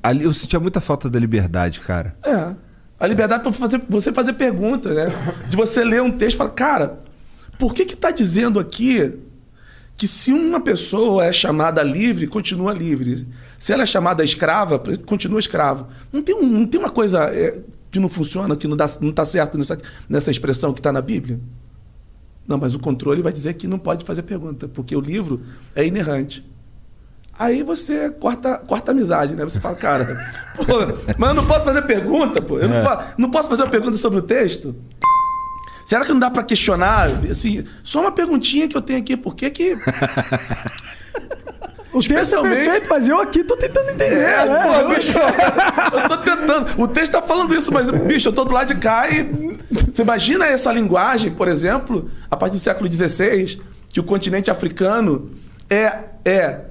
Ali eu sentia muita falta da liberdade, cara. A liberdade para você fazer pergunta, né? De você ler um texto e falar, cara, por que tá dizendo aqui que se uma pessoa é chamada livre, continua livre? Se ela é chamada escrava, continua escravo. Não tem uma coisa que não funciona, que não tá certo nessa expressão que está na Bíblia? Não, mas o controle vai dizer que não pode fazer pergunta, porque o livro é inerrante. Aí você corta a amizade, né? Você fala, cara, pô, mas eu não posso fazer pergunta, pô. Eu não posso fazer uma pergunta sobre o texto? Será que não dá para questionar? Assim, só uma perguntinha que eu tenho aqui, por que que... O texto é perfeito, mas eu aqui tô tentando entender. Né? Pô, bicho, eu tô tentando. O texto tá falando isso, mas, bicho, eu tô do lado de cá e... Você imagina essa linguagem, por exemplo, a partir do século XVI, que o continente africano é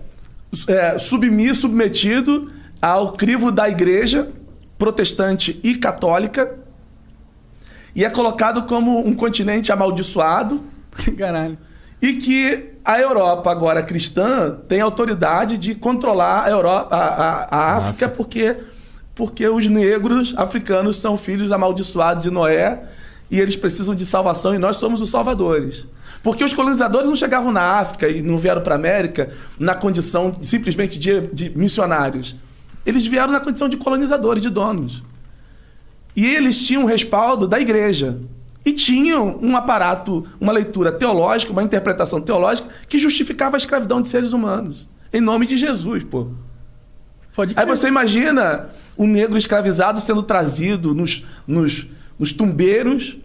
submetido ao crivo da igreja protestante e católica e é colocado como um continente amaldiçoado. Caralho. E que a Europa, agora cristã, tem autoridade de controlar a África porque os negros africanos são filhos amaldiçoados de Noé e eles precisam de salvação e nós somos os salvadores. Porque os colonizadores não chegavam na África e não vieram para a América na condição simplesmente de missionários. Eles vieram na condição de colonizadores, de donos. E eles tinham o respaldo da igreja. E tinham um aparato, uma leitura teológica, uma interpretação teológica que justificava a escravidão de seres humanos. Em nome de Jesus, pô. Aí você imagina o negro escravizado sendo trazido nos tumbeiros,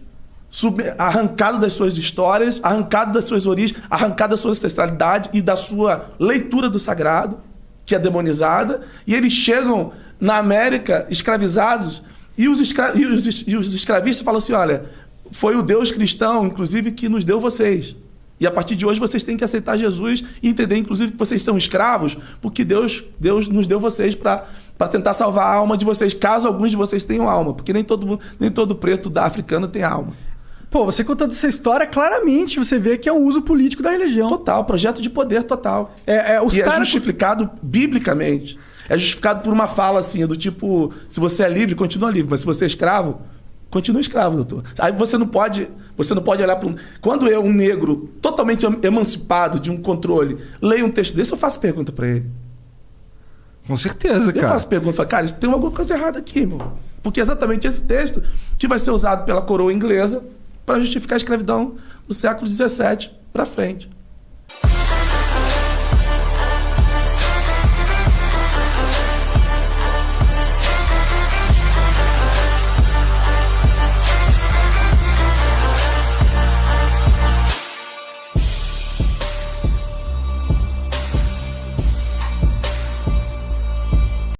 arrancado das suas histórias, arrancado das suas origens, arrancado da sua ancestralidade e da sua leitura do sagrado, que é demonizada, e eles chegam na América escravizados e os escravistas falam assim, olha, foi o Deus cristão, inclusive, que nos deu vocês. E a partir de hoje vocês têm que aceitar Jesus e entender, inclusive, que vocês são escravos, porque Deus nos deu vocês para tentar salvar a alma de vocês, caso alguns de vocês tenham alma, porque nem todo preto da africana tem alma. Pô, você contando essa história, claramente você vê que é um uso político da religião. Total, projeto de poder total. É justificado biblicamente. É justificado por uma fala assim, do tipo, se você é livre, continua livre, mas se você é escravo, continua escravo, doutor. Aí você não pode olhar para Quando eu, um negro totalmente emancipado de um controle, leio um texto desse, eu faço pergunta para ele. Com certeza, cara. Eu faço pergunta, falo, cara, tem alguma coisa errada aqui, irmão. Porque é exatamente esse texto que vai ser usado pela coroa inglesa para justificar a escravidão do século XVII para frente.